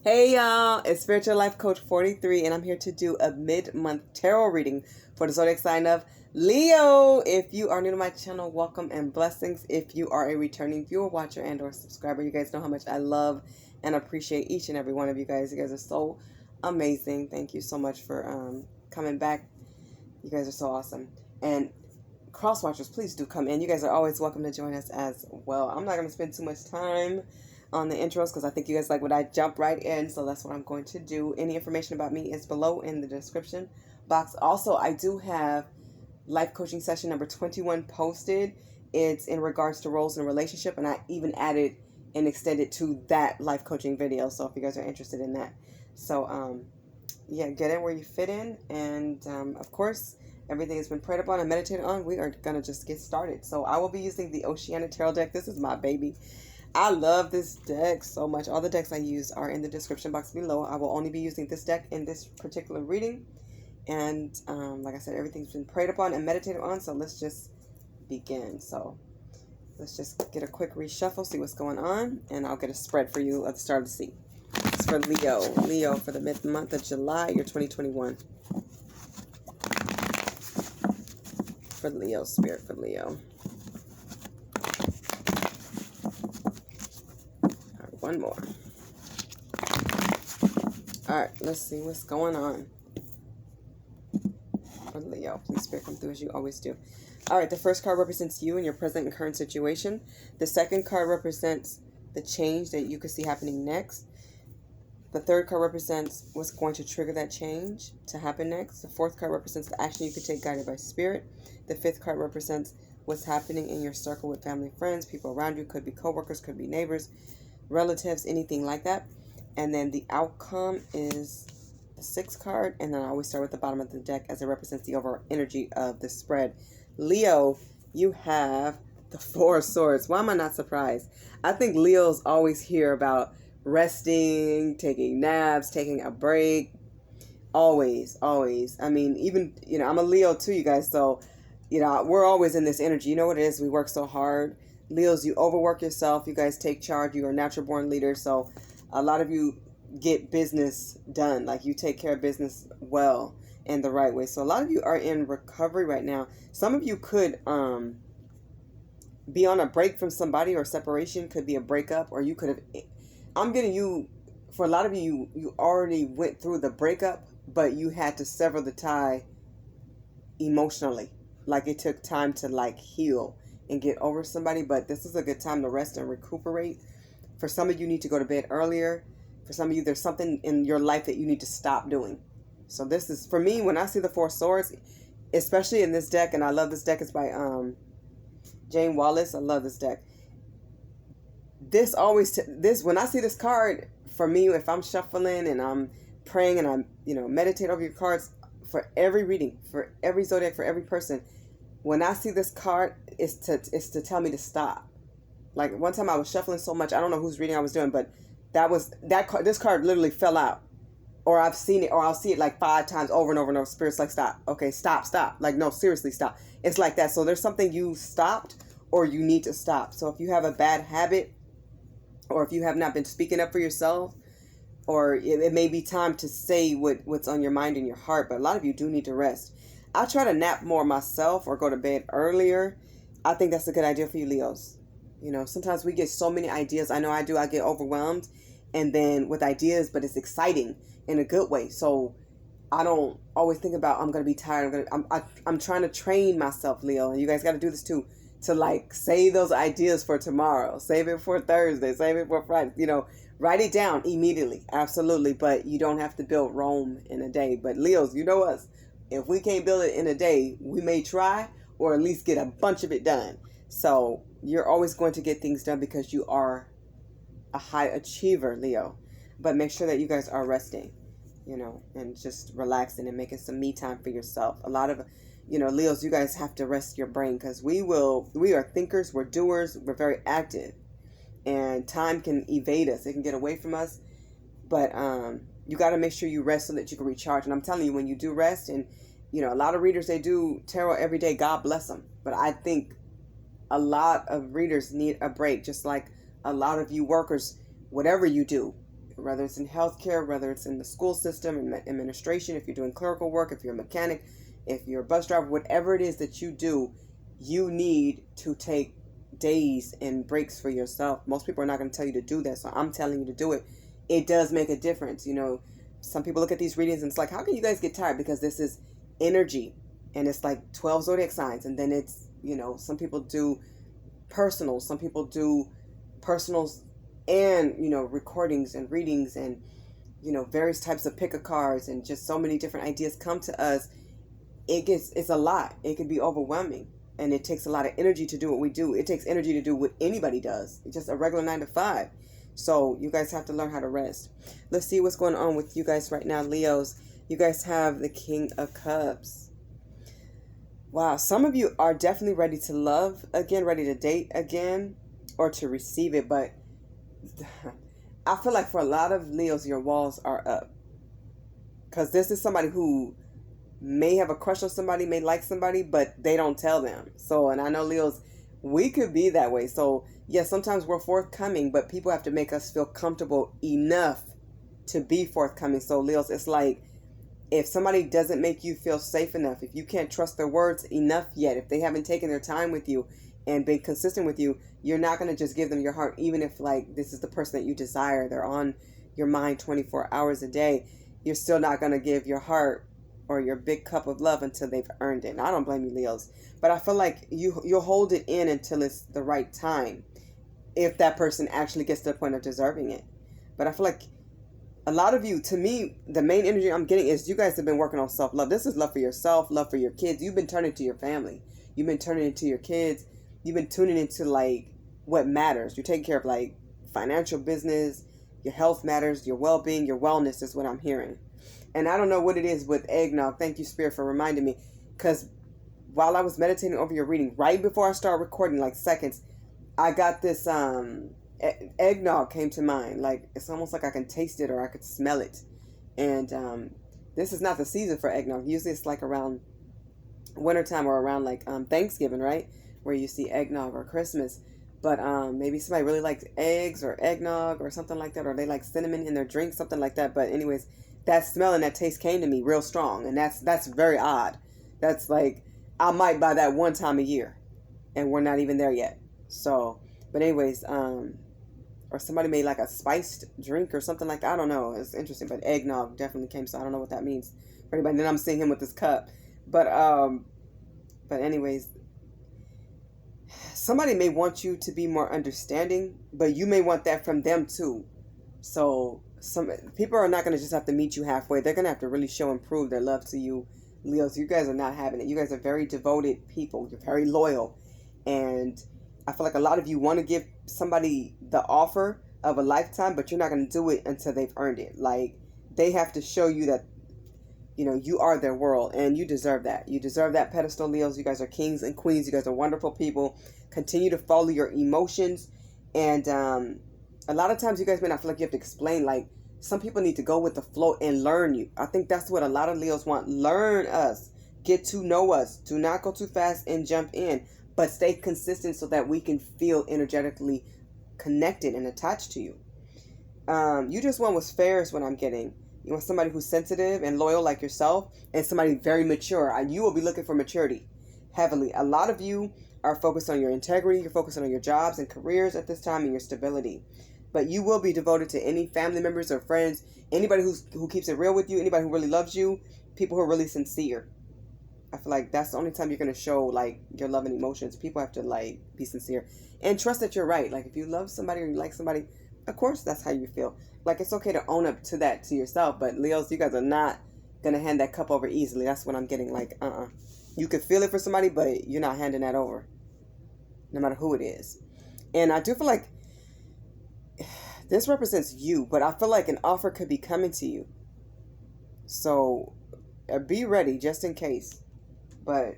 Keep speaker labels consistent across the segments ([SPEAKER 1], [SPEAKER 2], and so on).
[SPEAKER 1] Hey y'all, it's Spiritual Life Coach 43 and I'm here to do a mid-month tarot reading for the zodiac sign of Leo. If you are new to my channel, welcome and blessings. If you are a returning viewer, watcher, and or subscriber, you guys know how much I love and appreciate each and every one of you guys. You guys are so amazing. Thank you so much for coming back. You guys are so awesome. And cross watchers, please do come in. You guys are always welcome to join us as well. I'm not going to spend too much time on the intros because I think you guys like when I jump right in, so that's what I'm going to do. Any information about me is below in the description box. Also, I do have life coaching session number 21 posted. It's in regards to roles in a relationship, and I even added and extended to that life coaching video, so if you guys are interested in that. So yeah, get in where you fit in, and of course everything has been prayed upon and meditated on. We are gonna just get started. So I will be using the Oceanic tarot deck. This is my baby. I love this deck so much. All the decks I use are in the description box below. I will only be using this deck in this particular reading. And like I said, everything's been prayed upon and meditated on. So let's just begin. So let's just get a quick reshuffle, see what's going on. And I'll get a spread for you at the start of the scene. It's for Leo. Leo for the mid-month of July, year 2021. For Leo, spirit for Leo. One more. Alright, let's see what's going on for Leo. Please, Spirit, come through as you always do. Alright, the first card represents you and your present and current situation. The second card represents the change that you could see happening next. The third card represents what's going to trigger that change to happen next. The fourth card represents the action you could take guided by spirit. The fifth card represents what's happening in your circle with family, friends, people around you. Could be co-workers, could be neighbors, relatives, anything like that. And then the outcome is the sixth card, and then I always start with the bottom of the deck as it represents the overall energy of the spread. Leo, you have the Four of Swords. Why am I not surprised? I think Leos always hear about resting, taking naps, taking a break. Always. I mean, even, I'm a Leo too, you guys, so we're always in this energy. You know what it is? We work so hard. Leos, you overwork yourself. You guys take charge. You are natural born leaders. So a lot of you get business done. Like, you take care of business well and the right way. So a lot of you are in recovery right now. Some of you could be on a break from somebody, or separation. Could be a breakup, or you could have, I'm getting you, for a lot of you, you already went through the breakup, but you had to sever the tie emotionally. Like, it took time to heal and get over somebody, but this is a good time to rest and recuperate. For some of you, need to go to bed earlier. For some of you, there's something in your life that you need to stop doing. So this is, for me, when I see the Four Swords, especially in this deck, and I love this deck, it's by Jayne Wallace. I love this deck. This always, when I see this card, for me, if I'm shuffling and I'm praying and I'm, meditate over your cards, for every reading, for every zodiac, for every person, when I see this card, it's to tell me to stop. Like, one time I was shuffling so much, I don't know whose reading I was doing, but this card literally fell out. Or I've seen it, or I'll see it like 5 times over and over and over. Spirit's like, stop. Okay, stop. Like, no, seriously, stop. It's like that. So there's something you stopped, or you need to stop. So if you have a bad habit, or if you have not been speaking up for yourself, or it may be time to say what's on your mind and your heart, but a lot of you do need to rest. I try to nap more myself or go to bed earlier. I think that's a good idea for you, Leos. Sometimes we get so many ideas. I know I do. I get overwhelmed and then with ideas, but it's exciting in a good way. So I don't always think about, I'm going to be tired. I'm trying to train myself, Leo. And you guys got to do this too, to save those ideas for tomorrow. Save it for Thursday. Save it for Friday. Write it down immediately. Absolutely. But you don't have to build Rome in a day. But Leos, you know us. If we can't build it in a day, we may try, or at least get a bunch of it done. So you're always going to get things done because you are a high achiever, Leo. But make sure that you guys are resting, and just relaxing and making some me time for yourself. A lot of, Leos, you guys have to rest your brain, because we are thinkers, we're doers, we're very active. And time can evade us. It can get away from us. But you got to make sure you rest so that you can recharge. And I'm telling you, when you do rest, and a lot of readers, they do tarot every day. God bless them. But I think a lot of readers need a break, just like a lot of you workers, whatever you do, whether it's in healthcare, whether it's in the school system, in administration, if you're doing clerical work, if you're a mechanic, if you're a bus driver, whatever it is that you do, you need to take days and breaks for yourself. Most people are not going to tell you to do that, so I'm telling you to do it. It does make a difference. You know, some people look at these readings and it's like, how can you guys get tired? Because this is energy, and it's like 12 zodiac signs, and then it's, you know, some people do personals, some people do personals and, you know, recordings and readings and, you know, various types of pick a cards, and just so many different ideas come to us. It's a lot. It can be overwhelming, and it takes a lot of energy to do what we do. It takes energy to do what anybody does. It's just a regular 9 to 5. So you guys have to learn how to rest. Let's see what's going on with you guys right now, Leos. You guys have the King of Cups. Wow, some of you are definitely ready to love again, ready to date again, or to receive it. But I feel like for a lot of Leos, your walls are up. Because this is somebody who may have a crush on somebody, may like somebody, but they don't tell them. So, and I know Leos, we could be that way. So, yes, sometimes we're forthcoming, but people have to make us feel comfortable enough to be forthcoming. So, Leos, it's like, if somebody doesn't make you feel safe enough, if you can't trust their words enough yet, if they haven't taken their time with you and been consistent with you, you're not going to just give them your heart, even if, like, this is the person that you desire. They're on your mind 24 hours a day. You're still not going to give your heart or your big cup of love until they've earned it. And I don't blame you, Leos. But I feel like you'll hold it in until it's the right time, if that person actually gets to the point of deserving it. But I feel like a lot of you, to me, the main energy I'm getting is you guys have been working on self-love. This is love for yourself, love for your kids. You've been turning to your family. You've been turning into your kids. You've been tuning into, like, what matters. You're taking care of, like, financial business. Your health matters. Your well-being, your wellness is what I'm hearing. And I don't know what it is with eggnog. Thank you, Spirit, for reminding me. Because while I was meditating over your reading, right before I started recording, like seconds, I got this eggnog came to mind. Like, it's almost like I can taste it or I could smell it. And this is not the season for eggnog. Usually it's like around wintertime or around like Thanksgiving, right? Where you see eggnog, or Christmas. But maybe somebody really likes eggs or eggnog or something like that, or they like cinnamon in their drink, something like that. But anyways, that smell and that taste came to me real strong, and that's very odd. That's like, I might buy that one time a year, and we're not even there yet. So, but anyways, or somebody made like a spiced drink or something like that. I don't know. It's interesting, but eggnog definitely came. So I don't know what that means for anybody. Then I'm seeing him with this cup, but anyways, somebody may want you to be more understanding, but you may want that from them too. So some people are not going to just have to meet you halfway. They're going to have to really show and prove their love to you, Leos. You guys are not having it. You guys are very devoted people. You're very loyal. And I feel like a lot of you want to give somebody the offer of a lifetime, but you're not going to do it until they've earned it. Like, they have to show you that, you know, you are their world, and you deserve that. You deserve that pedestal, Leos. You guys are kings and queens. You guys are wonderful people. Continue to follow your emotions. And a lot of times you guys may not feel like you have to explain. Like, some people need to go with the flow and learn you. I think that's what a lot of Leos want. Learn us. Get to know us. Do not go too fast and jump in, but stay consistent so that we can feel energetically connected and attached to you. You just want what's fair is what I'm getting. You want somebody who's sensitive and loyal like yourself, and somebody very mature. You will be looking for maturity heavily. A lot of you are focused on your integrity. You're focusing on your jobs and careers at this time and your stability. But you will be devoted to any family members or friends, anybody who keeps it real with you, anybody who really loves you, people who are really sincere. I feel like that's the only time you're going to show, like, your love and emotions. People have to, like, be sincere. And trust that you're right. Like, if you love somebody or you like somebody, of course that's how you feel. Like, it's okay to own up to that to yourself. But, Leos, you guys are not going to hand that cup over easily. That's what I'm getting. Like, You could feel it for somebody, but you're not handing that over, no matter who it is. And I do feel like this represents you, but I feel like an offer could be coming to you. So be ready just in case. But,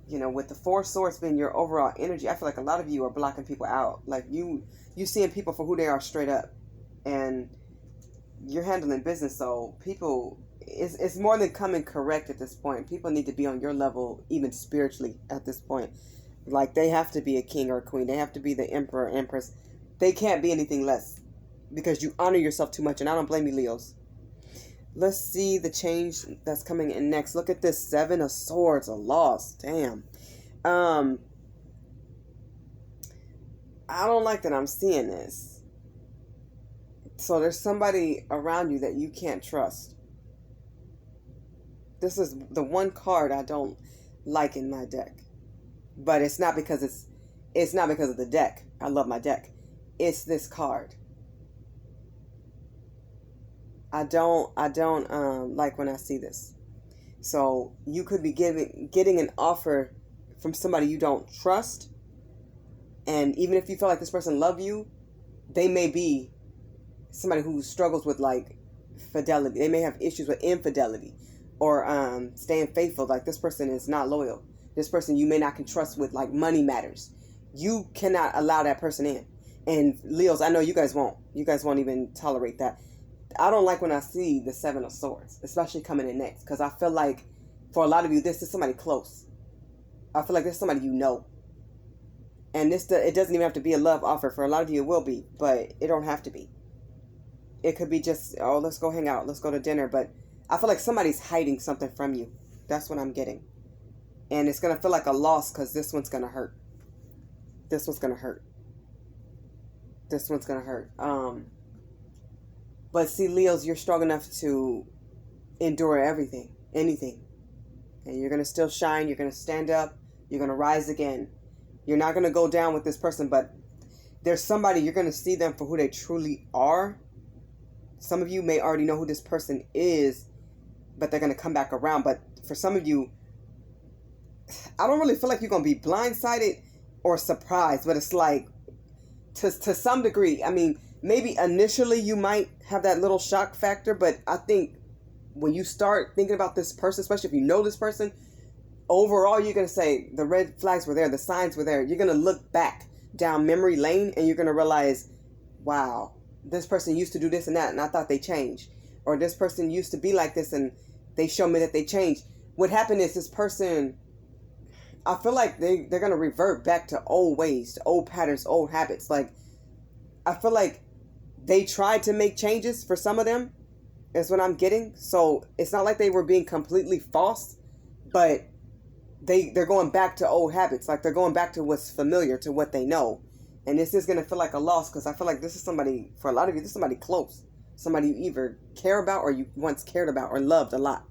[SPEAKER 1] you know, with the Four Swords being your overall energy, I feel like a lot of you are blocking people out. Like, you seeing people for who they are straight up. And you're handling business, so people, it's more than coming correct at this point. People need to be on your level, even spiritually, at this point. Like, they have to be a king or a queen. They have to be the emperor or empress. They can't be anything less. because you honor yourself too much, and I don't blame you, Leos. Let's see the change that's coming in next. Look at this 7 of Swords, a loss. Damn. I don't like that I'm seeing this. So there's somebody around you that you can't trust. This is the one card I don't like in my deck. But it's not because it's not because of the deck. I love my deck. It's this card. I don't like when I see this. So you could be getting an offer from somebody you don't trust, and even if you feel like this person love you, they may be somebody who struggles with like fidelity. They may have issues with infidelity or staying faithful. Like this person is not loyal. This person you may not can trust with like money matters. You cannot allow that person in. And Leos, I know you guys won't. You guys won't even tolerate that. I don't like when I see the 7 of Swords, especially coming in next, because I feel like for a lot of you, this is somebody close. I feel like this is somebody you know. And it doesn't even have to be a love offer. For a lot of you, it will be, but it don't have to be. It could be just, oh, let's go hang out, let's go to dinner. But I feel like somebody's hiding something from you. That's what I'm getting. And it's going to feel like a loss because this one's going to hurt. This one's going to hurt. This one's going to hurt. But see, Leos, you're strong enough to endure everything, anything. And you're going to still shine. You're going to stand up. You're going to rise again. You're not going to go down with this person, but there's somebody, you're going to see them for who they truly are. Some of you may already know who this person is, but they're going to come back around. But for some of you, I don't really feel like you're going to be blindsided or surprised, but it's like, to some degree, I mean, maybe initially you might have that little shock factor, but I think when you start thinking about this person, especially if you know this person, overall you're going to say the red flags were there, the signs were there. You're going to look back down memory lane and you're going to realize, wow, this person used to do this and that and I thought they changed. Or this person used to be like this and they showed me that they changed. What happened is this person, I feel like they're going to revert back to old ways, to old patterns, old habits. Like, I feel like they tried to make changes for some of them, is what I'm getting. So it's not like they were being completely false, but they're going back to old habits. Like they're going back to what's familiar, to what they know. And this is going to feel like a loss because I feel like this is somebody, for a lot of you, this is somebody close. Somebody you either care about or you once cared about or loved a lot.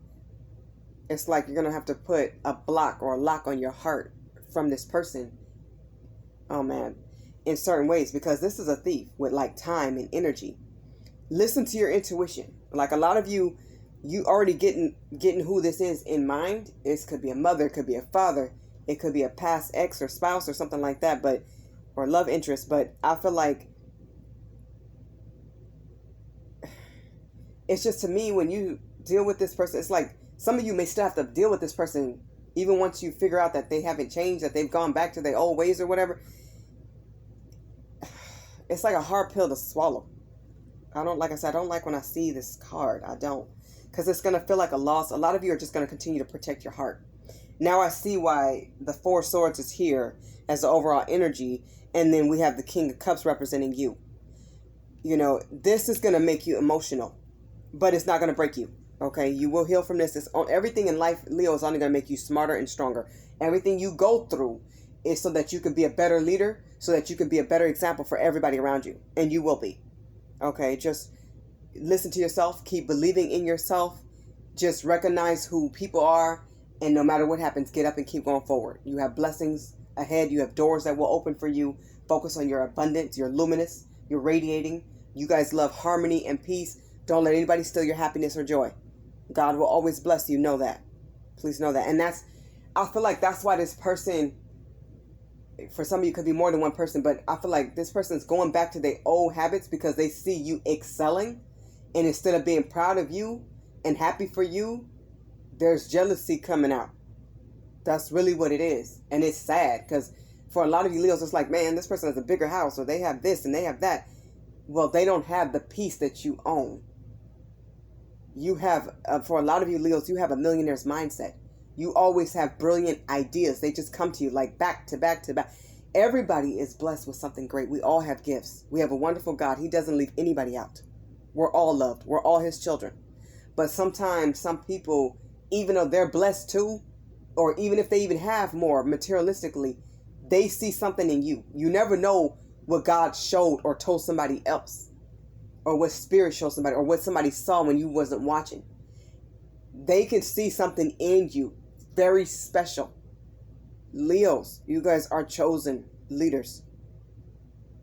[SPEAKER 1] It's like you're going to have to put a block or a lock on your heart from this person. Oh man. In certain ways, because this is a thief with like time and energy. Listen to your intuition. Like a lot of you already getting who this is in mind. This could be a mother, it could be a father, it could be a past ex or spouse or something like that, but or love interest. But I feel like it's just, to me, when you deal with this person, it's like some of you may still have to deal with this person even once you figure out that they haven't changed, that they've gone back to their old ways or whatever. It's like a hard pill to swallow. Like I said, I don't like when I see this card. I don't. Because it's going to feel like a loss. A lot of you are just going to continue to protect your heart. Now I see why the 4 of Swords is here as the overall energy. And then we have the King of Cups representing you. You know, this is going to make you emotional. But it's not going to break you. Okay? You will heal from this. Everything in life, Leo, is only going to make you smarter and stronger. Everything you go through is so that you can be a better leader, so that you can be a better example for everybody around you. And you will be. Okay, just listen to yourself. Keep believing in yourself. Just recognize who people are. And no matter what happens, get up and keep going forward. You have blessings ahead. You have doors that will open for you. Focus on your abundance. You're luminous. You're radiating. You guys love harmony and peace. Don't let anybody steal your happiness or joy. God will always bless you. Know that. Please know that. And I feel like that's why this person, for some of you, could be more than one person, but I feel like this person's going back to their old habits because they see you excelling, and instead of being proud of you and happy for you, there's jealousy coming out. That's really what it is. And it's sad because for a lot of you Leos, it's like, man, this person has a bigger house, or they have this and they have that. Well, they don't have the peace that you own. You have, for a lot of you Leos, you have a millionaire's mindset. You always have brilliant ideas. They just come to you like back to back to back. Everybody is blessed with something great. We all have gifts. We have a wonderful God. He doesn't leave anybody out. We're all loved. We're all his children. But sometimes some people, even though they're blessed too, or even if they even have more materialistically, they see something in you. You never know what God showed or told somebody else, or what spirit showed somebody, or what somebody saw when you wasn't watching. They can see something in you very special. Leos, you guys are chosen leaders.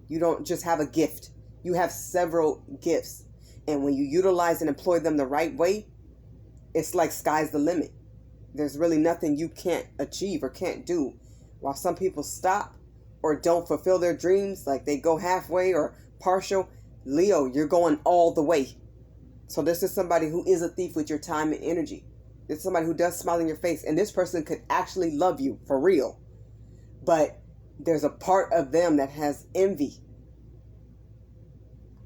[SPEAKER 1] You don't just have a gift. You have several gifts. And when you utilize and employ them the right way, it's like sky's the limit. There's really nothing you can't achieve or can't do. While some people stop or don't fulfill their dreams, like they go halfway or partial, Leo, you're going all the way. So this is somebody who is a thief with your time and energy. It's somebody who does smile in your face. And this person could actually love you for real. But there's a part of them that has envy.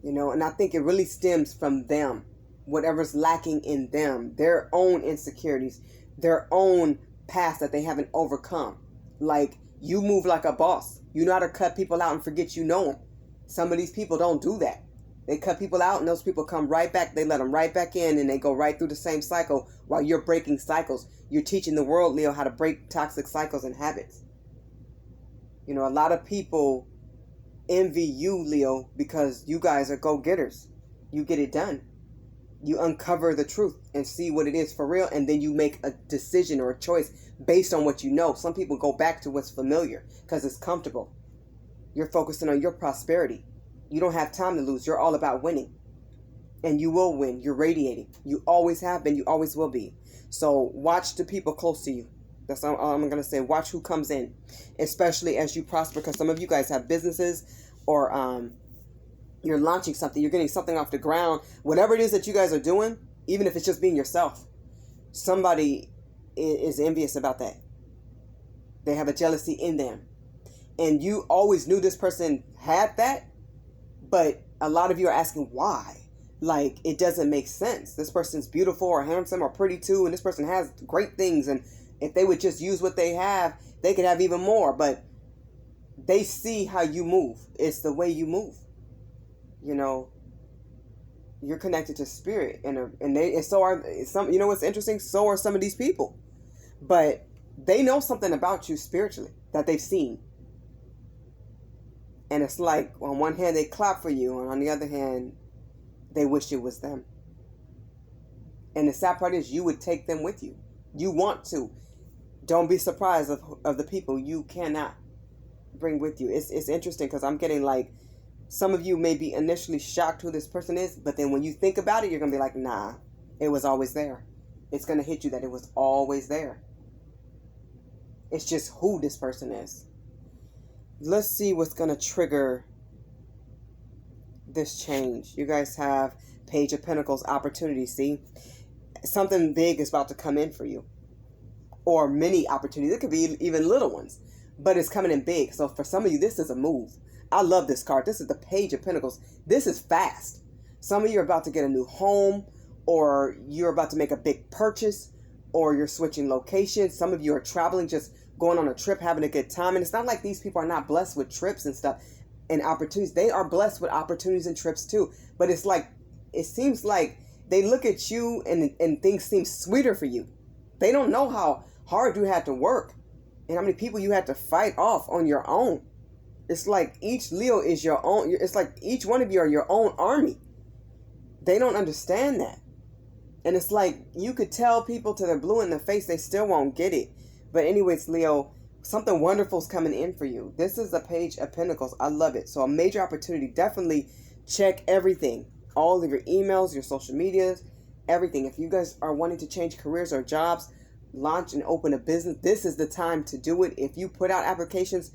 [SPEAKER 1] You know, and I think it really stems from them. Whatever's lacking in them. Their own insecurities. Their own past that they haven't overcome. Like, you move like a boss. You know how to cut people out and forget you know them. Some of these people don't do that. They cut people out and those people come right back. They let them right back in and they go right through the same cycle while you're breaking cycles. You're teaching the world, Leo, how to break toxic cycles and habits. You know, a lot of people envy you, Leo, because you guys are go-getters. You get it done. You uncover the truth and see what it is for real, and then you make a decision or a choice based on what you know. Some people go back to what's familiar because it's comfortable. You're focusing on your prosperity. You don't have time to lose. You're all about winning. And you will win. You're radiating. You always have been. You always will be. So watch the people close to you. That's all I'm going to say. Watch who comes in, especially as you prosper, because some of you guys have businesses or you're launching something. You're getting something off the ground. Whatever it is that you guys are doing, even if it's just being yourself, somebody is envious about that. They have a jealousy in them. And you always knew this person had that, but a lot of you are asking why. Like, it doesn't make sense. This person's beautiful or handsome or pretty too, and this person has great things, and if they would just use what they have, they could have even more. But they see how you move. It's the way you move. You know, you're connected to spirit, and so are some. You know what's interesting? So are some of these people, but they know something about you spiritually that they've seen. And it's like, on one hand, they clap for you, and on the other hand, they wish it was them. And the sad part is, you would take them with you. You want to. Don't be surprised of the people you cannot bring with you. It's interesting because I'm getting like, some of you may be initially shocked who this person is, but then when you think about it, you're going to be like, nah, it was always there. It's going to hit you that it was always there. It's just who this person is. Let's see what's going to trigger this change. You guys have Page of Pentacles, opportunity. See, something big is about to come in for you, or many opportunities. It could be even little ones, but it's coming in big. So for some of you, this is a move. I love this card. This is the Page of Pentacles. This is fast. Some of you are about to get a new home, or you're about to make a big purchase, or you're switching locations. Some of you are traveling, just going on a trip, having a good time. And it's not like these people are not blessed with trips and stuff and opportunities. They are blessed with opportunities and trips too. But it's like, it seems like they look at you and things seem sweeter for you. They don't know how hard you had to work and how many people you had to fight off on your own. It's like each Leo is your own. It's like each one of you are your own army. They don't understand that. And it's like, you could tell people till they're blue in the face, they still won't get it. But anyways, Leo, something wonderful is coming in for you. This is the Page of Pentacles. I love it. So a major opportunity. Definitely check everything. All of your emails, your social medias, everything. If you guys are wanting to change careers or jobs, launch and open a business, this is the time to do it. If you put out applications,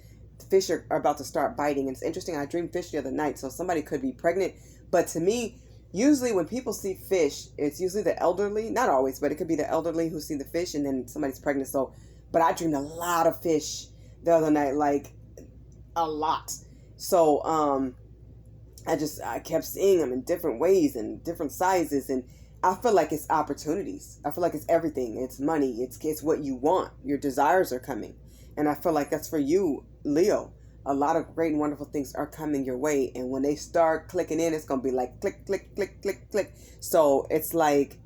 [SPEAKER 1] fish are about to start biting. And it's interesting, I dreamed fish the other night, so somebody could be pregnant. But to me, usually when people see fish, it's usually the elderly. Not always, but it could be the elderly who see the fish and then somebody's pregnant. So, but I dreamed a lot of fish the other night, like a lot. So I kept seeing them in different ways and different sizes, and I feel like it's opportunities. I feel like it's everything. It's money. It's what you want. Your desires are coming. And I feel like that's for you, Leo. a lot of great and wonderful things are coming your way. And when they start clicking in, it's going to be like click, click, click, click, click. So it's like,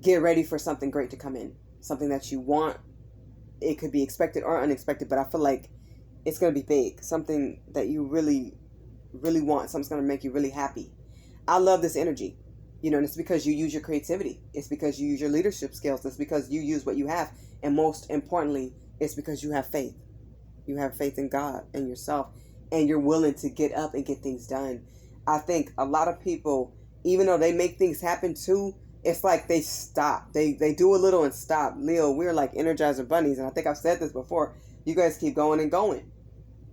[SPEAKER 1] get ready for something great to come in. Something that you want. It could be expected or unexpected, but I feel like it's going to be big. Something that you really, really want. Something's going to make you really happy. I love this energy. You know, and it's because you use your creativity. It's because you use your leadership skills. It's because you use what you have. And most importantly, it's because you have faith. You have faith in God and yourself. And you're willing to get up and get things done. I think a lot of people, even though they make things happen too, it's like they stop. They do a little and stop. Leo, we're like Energizer bunnies. And I think I've said this before. You guys keep going and going.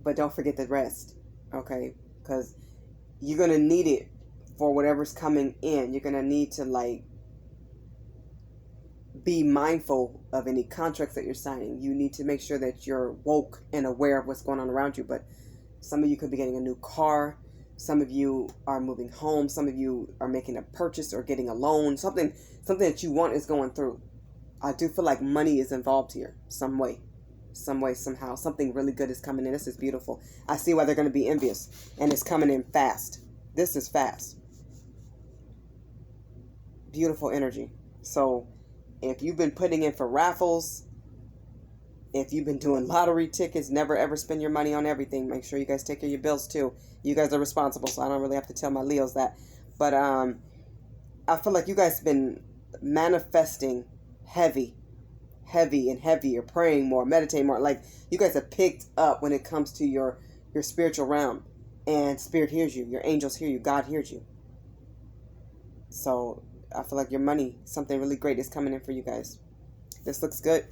[SPEAKER 1] But don't forget the rest. Okay? Because you're going to need it for whatever's coming in. You're going to need to like be mindful of any contracts that you're signing. You need to make sure that you're woke and aware of what's going on around you. But some of you could be getting a new car. Some of you are moving home. Some of you are making a purchase or getting a loan. Something that you want is going through. I do feel like money is involved here. Some way, somehow. Something really good is coming in. This is beautiful. I see why they're going to be envious. And it's coming in fast. This is fast. Beautiful energy. So if you've been putting in for raffles, if you've been doing lottery tickets, never ever spend your money on everything. Make sure you guys take care of your bills too. You guys are responsible, so I don't really have to tell my Leos that. But I feel like you guys have been manifesting heavy and heavier, praying more, meditating more. Like you guys have picked up when it comes to your spiritual realm. And Spirit hears you. Your angels hear you. God hears you. So I feel like your money, something really great is coming in for you guys. This looks good.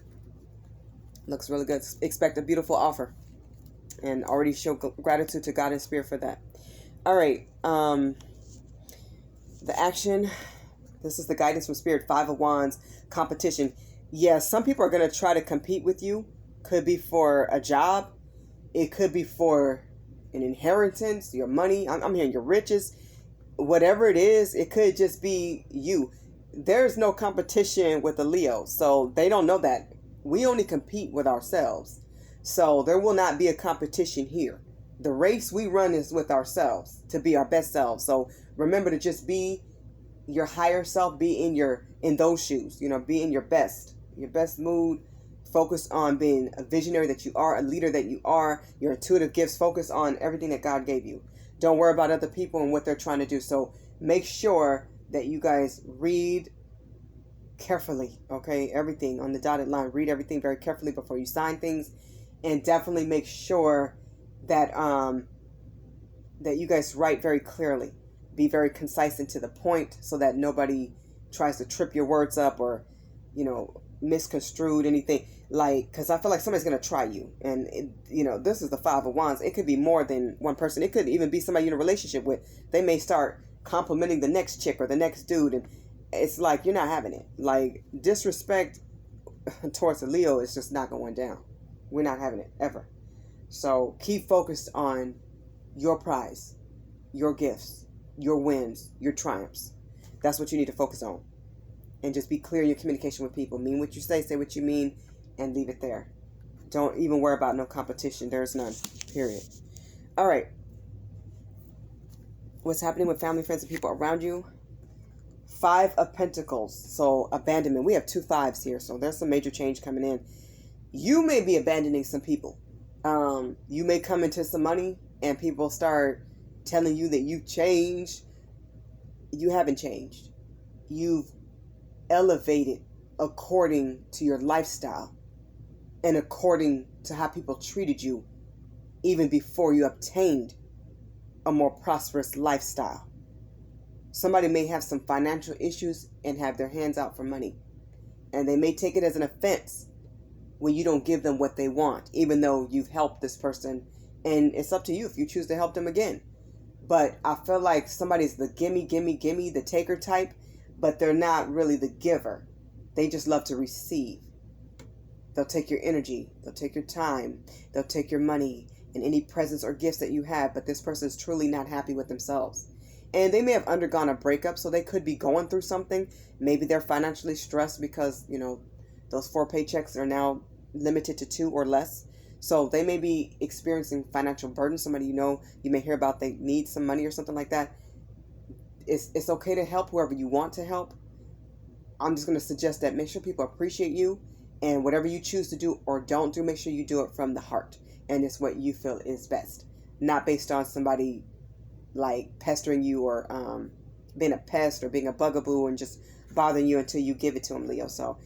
[SPEAKER 1] Looks really good. Expect a beautiful offer. And already show gratitude to God and Spirit for that. All right. The action. This is the guidance from Spirit. 5 of Wands. Competition. Yes, some people are going to try to compete with you. Could be for a job. It could be for an inheritance, your money. I'm hearing your riches. Whatever it is, it could just be you. There's no competition with the Leo, so they don't know that. We only compete with ourselves. So there will not be a competition here. The race we run is with ourselves to be our best selves. So remember to just be your higher self, be in those shoes, be in your best mood. Focus on being a visionary that you are, a leader that you are, your intuitive gifts. Focus on everything that God gave you. Don't worry about other people and what they're trying to do. So make sure that you guys read carefully, okay? Everything on the dotted line. Read everything very carefully before you sign things. And definitely make sure that that you guys write very clearly. Be very concise and to the point so that nobody tries to trip your words up or, misconstrued anything. Because I feel like somebody's going to try you. And, this is the 5 of Wands. It could be more than one person. It could even be somebody you're in a relationship with. They may start complimenting the next chick or the next dude. And it's like, you're not having it. Like, disrespect towards the Leo is just not going down. We're not having it, ever. So keep focused on your prize, your gifts, your wins, your triumphs. That's what you need to focus on. And just be clear in your communication with people. Mean what you say what you mean, and leave it there. Don't even worry about no competition. There's none. Period. All right. What's happening with family, friends, and people around you? 5 of Pentacles. So, abandonment. We have 2 5s here. So, there's some major change coming in. You may be abandoning some people. You may come into some money and people start telling you that you've changed. You haven't changed. You've elevated according to your lifestyle and according to how people treated you even before you obtained a more prosperous lifestyle. Somebody may have some financial issues and have their hands out for money, and they may take it as an offense when you don't give them what they want, even though you've helped this person, and it's up to you if you choose to help them again. But I feel like somebody's the gimme, the taker type, but they're not really the giver. They just love to receive. They'll take your energy. They'll take your time. They'll take your money and any presents or gifts that you have, but this person is truly not happy with themselves. And they may have undergone a breakup, so they could be going through something. Maybe they're financially stressed because, those 4 paychecks are now limited to 2 or less. So they may be experiencing financial burden. Somebody you may hear about, they need some money or something like that. It's okay to help whoever you want to help. I'm just going to suggest that make sure people appreciate you, and whatever you choose to do or don't do, make sure you do it from the heart. And it's what you feel is best, not based on somebody like pestering you or being a pest or being a bugaboo and just bothering you until you give it to them, Leo. So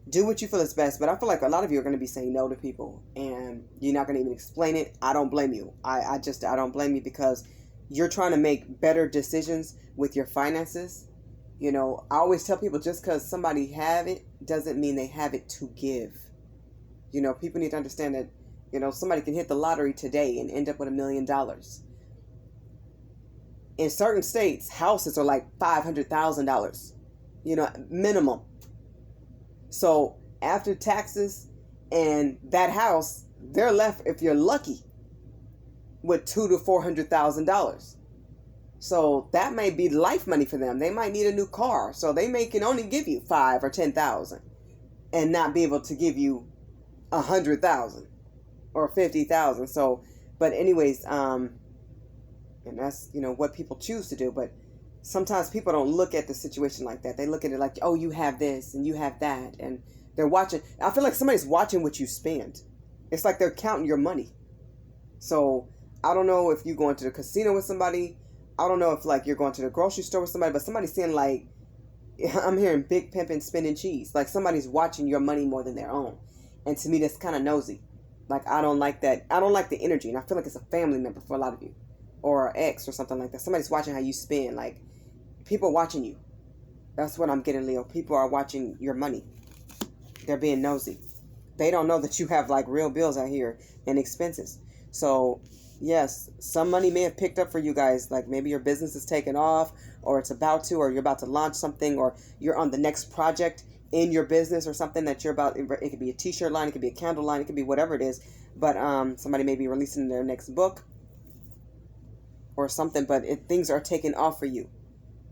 [SPEAKER 1] do what you feel is best. But I feel like a lot of you are going to be saying no to people and you're not going to even explain it. I don't blame you. I don't blame you, because you're trying to make better decisions with your finances. I always tell people, just because somebody have it doesn't mean they have it to give. People need to understand that, somebody can hit the lottery today and end up with $1 million. In certain states, houses are like $500,000, minimum. So after taxes and that house, they're left, if you're lucky, with $200,000 to $400,000. So that may be life money for them. They might need a new car, so they can only give you $5,000 or $10,000, and not be able to give you $100,000 or $50,000. So, but anyways, and that's what people choose to do. But sometimes people don't look at the situation like that. They look at it like, oh, you have this and you have that, and they're watching. I feel like somebody's watching what you spend. It's like they're counting your money. So I don't know if you go into the casino with somebody. I don't know if like you're going to the grocery store with somebody, but somebody's saying like, I'm hearing big pimping, spending cheese. Like somebody's watching your money more than their own. And to me, that's kind of nosy. Like, I don't like that. I don't like the energy. And I feel like it's a family member for a lot of you, or an ex or something like that. Somebody's watching how you spend. Like, people are watching you. That's what I'm getting, Leo. People are watching your money. They're being nosy. They don't know that you have like real bills out here and expenses. So yes, some money may have picked up for you guys. Like maybe your business is taking off, or it's about to, or you're about to launch something, or you're on the next project in your business or something that you're about. It could be a t-shirt line, it could be a candle line, it could be whatever it is. But somebody may be releasing their next book or something, but things are taking off for you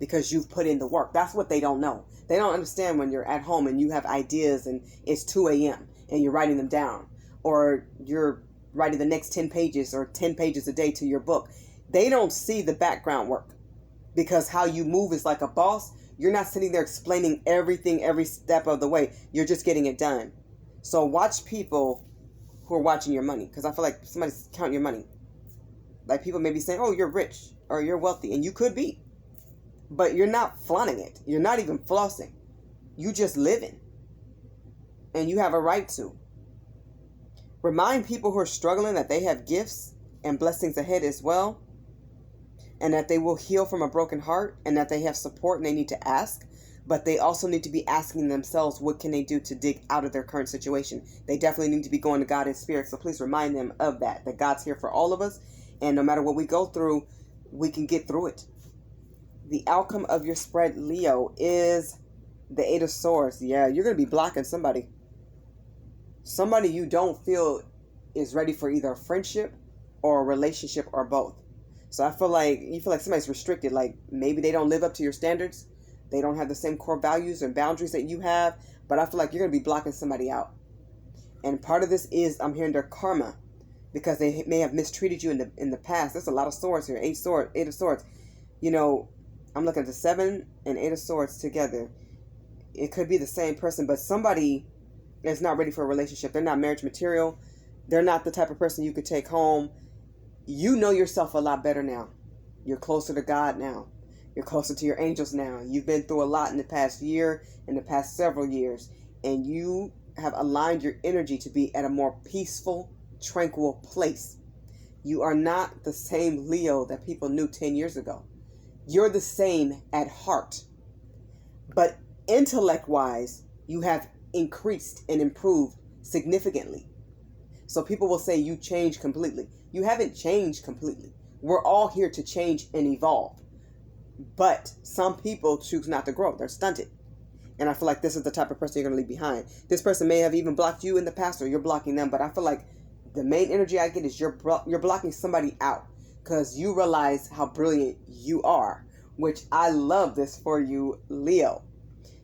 [SPEAKER 1] because you've put in the work. That's what they don't know. They don't understand when you're at home and you have ideas and it's 2 a.m. and you're writing them down, or you're writing the next 10 pages or 10 pages a day to your book. They don't see the background work, because how you move is like a boss. You're not sitting there explaining everything every step of the way. You're just getting it done. So watch people who are watching your money, because I feel like somebody's counting your money. Like people may be saying, oh, you're rich or you're wealthy, and you could be, but you're not flaunting it. You're not even flossing. You just living, and you have a right to. Remind people who are struggling that they have gifts and blessings ahead as well, and that they will heal from a broken heart, and that they have support and they need to ask, but they also need to be asking themselves, what can they do to dig out of their current situation? They definitely need to be going to God in spirit. So please remind them of that God's here for all of us, and no matter what we go through, we can get through it. The outcome of your spread, Leo, is the 8 of Swords. Yeah, you're going to be blocking somebody. Somebody you don't feel is ready for either a friendship or a relationship, or both. So I feel like you feel like somebody's restricted. Like maybe they don't live up to your standards. They don't have the same core values and boundaries that you have. But I feel like you're going to be blocking somebody out. And part of this is, I'm hearing their karma, because they may have mistreated you in the past. There's a lot of swords here. 8 of Swords. I'm looking at the 7 and 8 of Swords together. It could be the same person, but somebody is not ready for a relationship. They're not marriage material. They're not the type of person you could take home. You know yourself a lot better now. You're closer to God now. You're closer to your angels now. You've been through a lot in the past year, in the past several years, and you have aligned your energy to be at a more peaceful, tranquil place. You are not the same Leo that people knew 10 years ago. You're the same at heart. But intellect-wise, you have increased and improved significantly. So people will say you changed completely. You haven't changed completely. We're all here to change and evolve. But some people choose not to grow. They're stunted. And I feel like this is the type of person you're going to leave behind. This person may have even blocked you in the past, or you're blocking them. But I feel like the main energy I get is you're blocking somebody out, because you realize how brilliant you are, which I love this for you, Leo.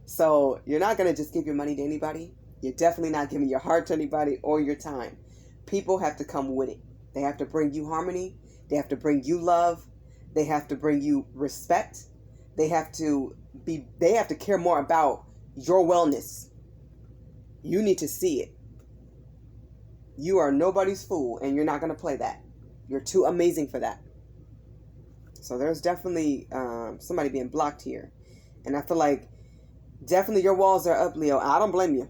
[SPEAKER 1] So you're not going to just give your money to anybody. You're definitely not giving your heart to anybody or your time. People have to come with it. They have to bring you harmony. They have to bring you love. They have to bring you respect. They have to care more about your wellness. You need to see it. You are nobody's fool, and you're not going to play that. You're too amazing for that. So there's definitely somebody being blocked here. And I feel like definitely your walls are up, Leo. I don't blame you.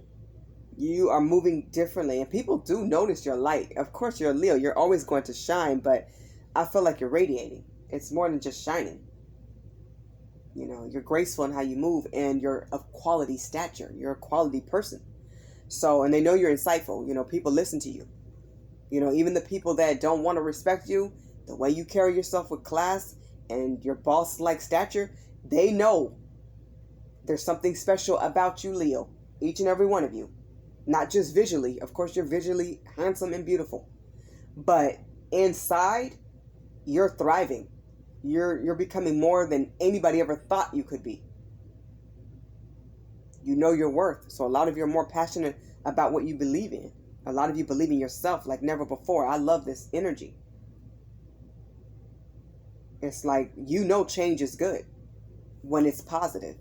[SPEAKER 1] You are moving differently, and people do notice your light. Of course, you're a Leo. You're always going to shine, but I feel like you're radiating. It's more than just shining. You know, you're graceful in how you move, and you're of quality stature. You're a quality person. So, and they know you're insightful. You know, people listen to you. You know, even the people that don't want to respect you, the way you carry yourself with class and your boss-like stature, they know there's something special about you, Leo. Each and every one of you. Not just visually. Of course, you're visually handsome and beautiful. But inside, you're thriving. You're becoming more than anybody ever thought you could be. You know your worth. So a lot of you are more passionate about what you believe in. A lot of you believe in yourself like never before. I love this energy. It's like, you know, change is good when it's positive.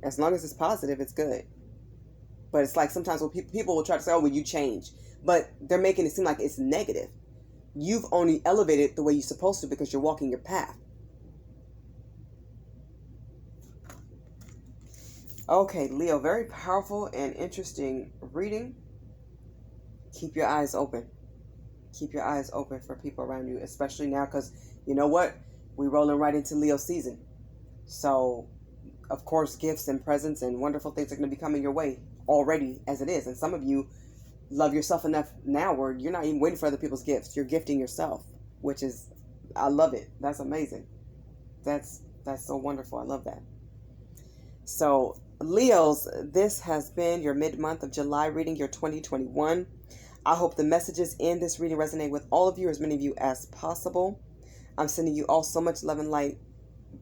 [SPEAKER 1] As long as it's positive, it's good. But it's like sometimes when people will try to say, oh, well, you change. But they're making it seem like it's negative. You've only elevated the way you're supposed to because you're walking your path. Okay, Leo, very powerful and interesting reading. Keep your eyes open. Keep your eyes open for people around you, especially now because, you know what? We're rolling right into Leo season. So, of course, gifts and presents and wonderful things are going to be coming your way already as it is. And some of you love yourself enough now where you're not even waiting for other people's gifts. You're gifting yourself, which is, I love it. That's amazing. That's so wonderful. I love that. So, Leos, this has been your mid-month of July reading, your 2021. I hope the messages in this reading resonate with all of you, as many of you as possible. I'm sending you all so much love and light,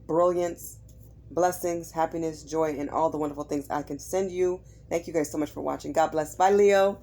[SPEAKER 1] brilliance, blessings, happiness, joy, and all the wonderful things I can send you. Thank you guys so much for watching. God bless. Bye, Leo.